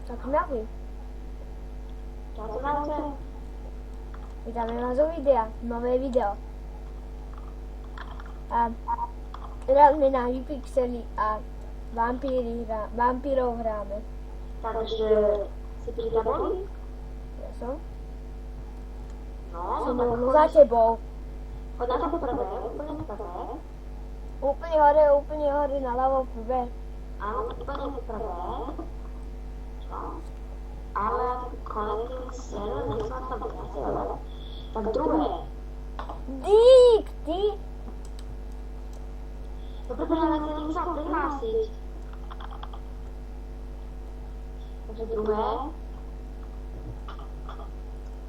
Tak nahuj. Gratulacje. Witamy was u wideo. Nowe video. A gramy na Hypixeli a vampírov hráme. Takže si pripravený? Ja som? No, Som tak rovno za tebou. Poď na to poprvé, úplne prvé. Úplne hore na ľavo prvé. Áno, úplne prvé. Čo? Ale connecting server, nech sa tam viacej, ale... Tak druhé. Dík, ty! Dobre, ale sa nemusel prihlásiť. Takže druhé.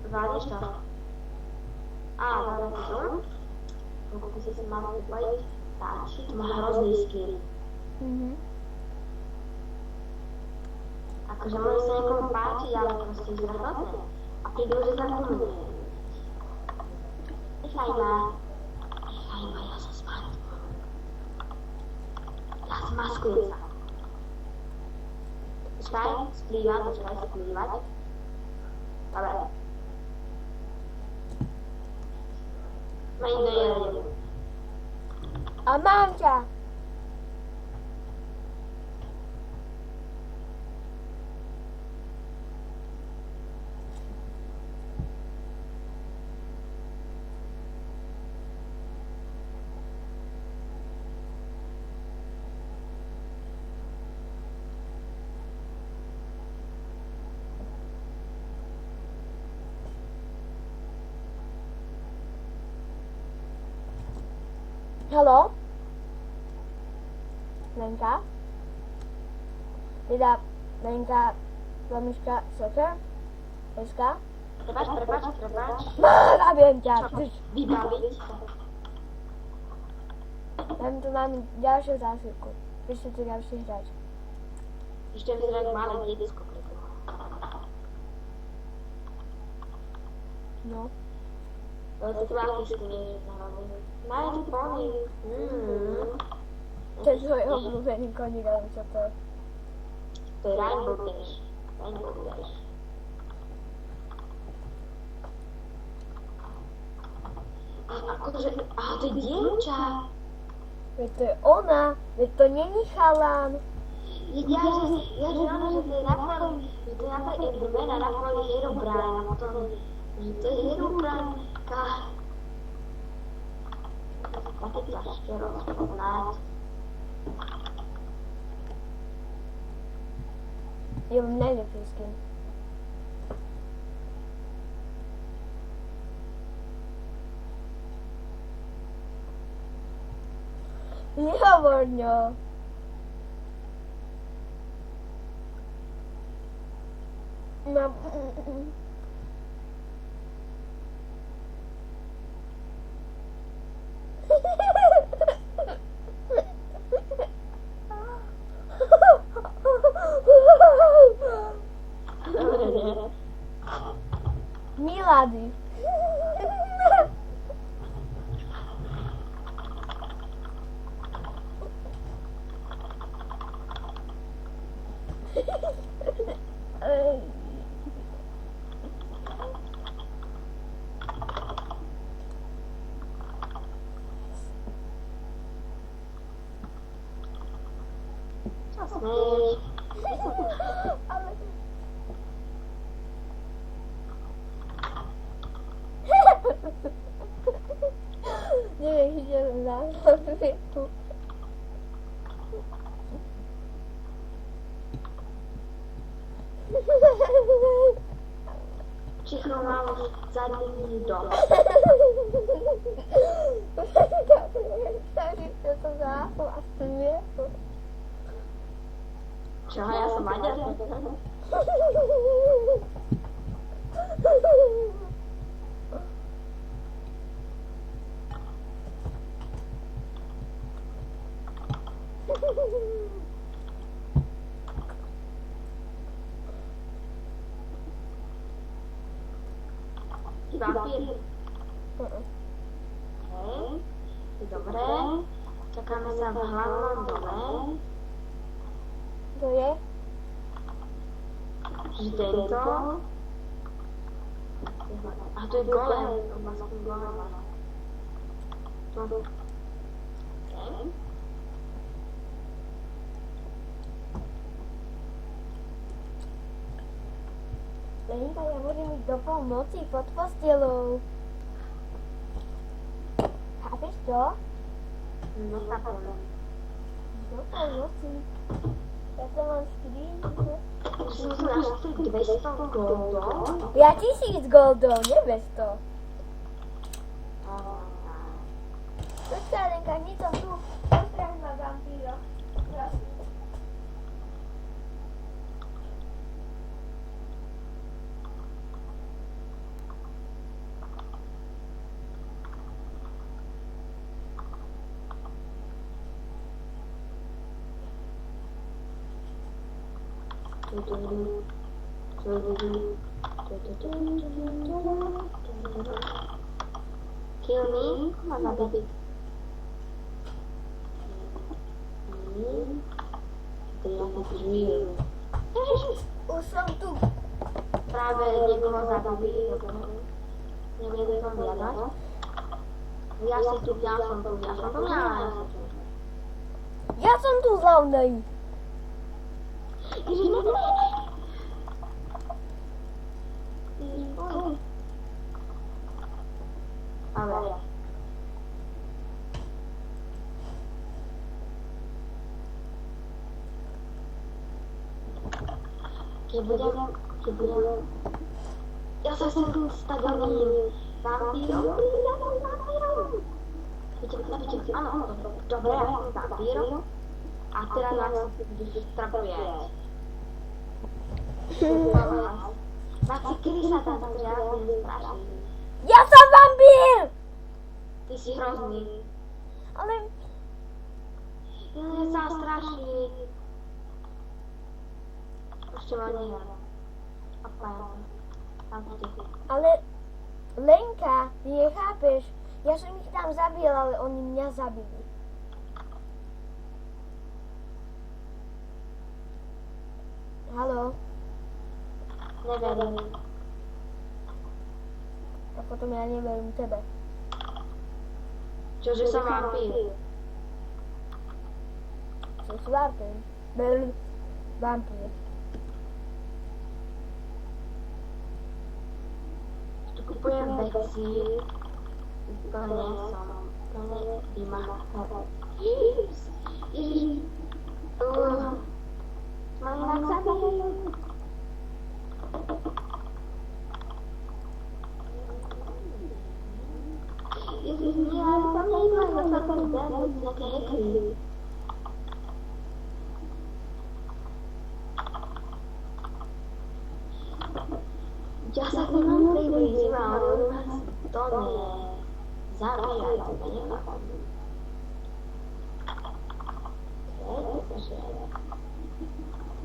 Zvládneš to? Zvládneš to? Pokud si mal vypojit, táči, to má hrozný skill. Akože môže sa niekomu páčiť, ale proste zrahotné. A prídu, že sa kumne. Nechaj ma, ja sa spať. Ja si maskujem sa. Počkaj, splývať. Dobre. Main do. A mám ťa. Haló? Lenka? Teda, Lenka, Lamiška, Soker? Eska? Prepač. Zabiem ťa. Vybaviť. Tu mám ďalšiu zásivku. Ešte tu ďalší hráč. Ešte vyzerá jak malé diecko. No. Ale to tvá kyšky nie je zároveň. Máš pony. To je tvoj obľúbený koník, ale čo to je? To je Rainbow Dash. Akože, to je dievča. Veď to je ona, veď to není chalán. Ja, že ono, že to je napoli Enderman a napoli Herobrine a potom, že to je Herobrine-ka. Také ťažké rozpoznať. Ja mám najlepší skin. Nehovor ňo. Mám... Milady. Ale... Neviem, ide na tu. Čicho mám už zadný dom. Takže to zahlasuje. Čo, ja som Maďar? Vampír. Hej, dobre. Čakáme sa v hlavnom dome. To je? Čiže tento. A to je golem, oblasný golem. To. Okay. Lenka, ja budem ísť do polnoci pod postelou. Chápeš to? No chápem. Do polnoci. Ja to mám skrínku. Som si našli 200 goldov. Ja 1000 goldov, 900. Počkaj, Lenka, nie som tu. Postrach ma vampíro. Prosím. Kill me, mana baby. Už som tu. Práve niekoho zabili, neviedli som viadať. Ja som tu. Ja som tu hlavnej. Ježiš, ne. Ale. Keď budem... Ja sa chcem stať oným vampírom. Vidíte, áno, dobre, ja som vampírom. A teraz nás strapuje. Maxi, kedy sa tam zriadne straší? Ja som vampír! Ty si hrozný. Ale... Ja sa straší. Ešte ma nehľadá. Opájam sa. Ale... Lenka, ty nechápeš. Ja som ich tam zabil, ale oni mňa zabili. Haló? Neverím. A potom ja neverím tebe. Čože som vampír? Som si vampír. Vampír. Tu kupujem veci. Úplne som. Úplne vymahaný. Ježiš. Mám inak zabijem. Ježiš, nie, ale tam nejde, ja sa tam dám nejaké hekry. Ja sa tam mám priblížim a on ma to zabíja, to nechápam.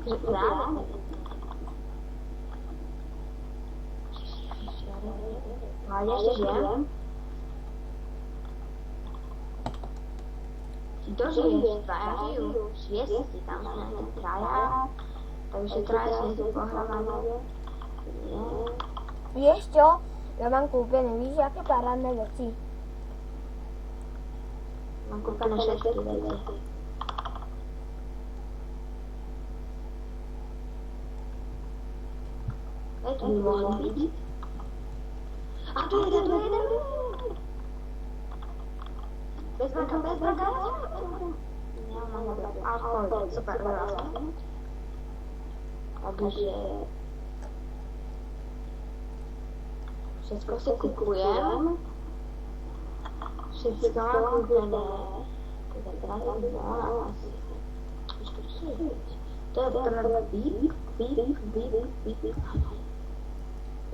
Že práve. No a ja ešte žijem. Ty dožiješ, traja žijú. 6 si tam sú nejaké traja. Takže traja sú pohľadné. Vieš čo? Ja mám kúpené, víš, aké parádne veci. Mám kúpené všetky veci. To by mohlo byť. A tu jeden. Bez braka. Ja mám alkohol, super, veľa. Takže... Všetko si kupujem. Všetko mám kúpené. Takže teraz som mohla asi... To je prvá bíp.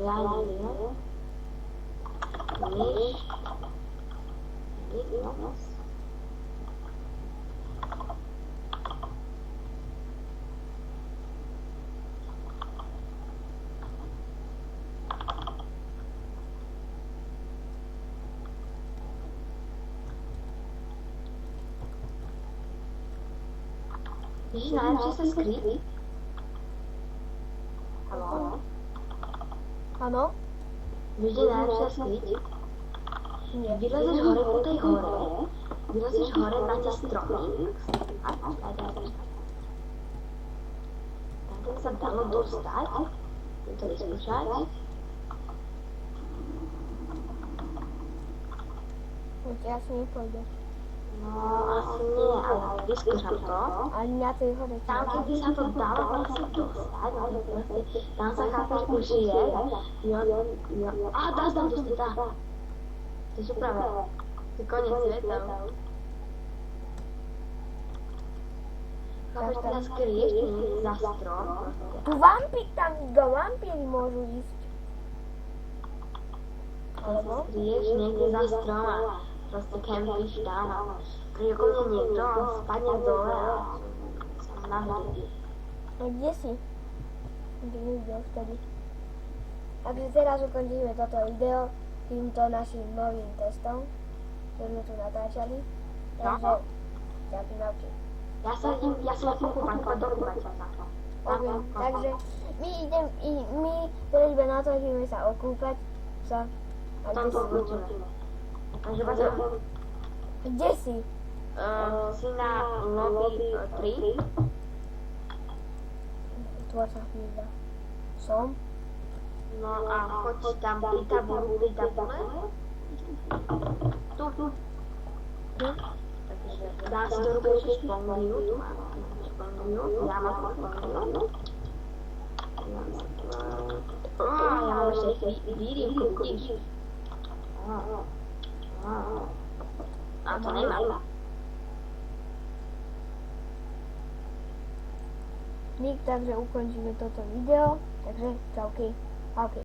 Lajne. Myš. Nos. Ježiš, najlepšie sa skrýt. Haló? Áno? Vždy najlepšia skryť. Nie. Vylezeš hore po tej hore, vylezeš hore na tie stromy. Aj. Tak sa dalo dostať. Je to vyskúšať. Veď asi nepôjde. No, asi nie, ale vyskúšam to. Ale mňa to je hore. Tam, keby sa to dalo proste dostať, ale proste, tam sa chápeš už je. Dá sa tam dostať, dá. To je super. To je koniec sveta. Chápeš, teraz skryješ tu niekde za strom. Tu tam do vampíry môžu ísť. Alebo? Skryješ niekde za strom a proste kempíš tam a príde ko mne niekto a spadne dole a sa nahodí. No kde si? Kde nevidel vtedy. Takže teraz ukončíme toto video týmto našim novým testom, ktorý sme tu natáčali. Takže, ďakujem na oči. Ja sa idem kúpať, dokúpať sa. Takže my teraz iba natočíme sa okúpať sa. A Tam kde to si? vločíme. Takže vás Kde si? si na lobby 3. Tvor sa chvíľa. Som? No a choď tam pri tabule. Tu. Takže dá si do ruky ešte špongiu. Tu mám špongiu. Ja mám špongiu. Ja mám ešte výrivku, vidíš? A to nemám. Takže ukončíme toto video. Takže čauky. Ahojky.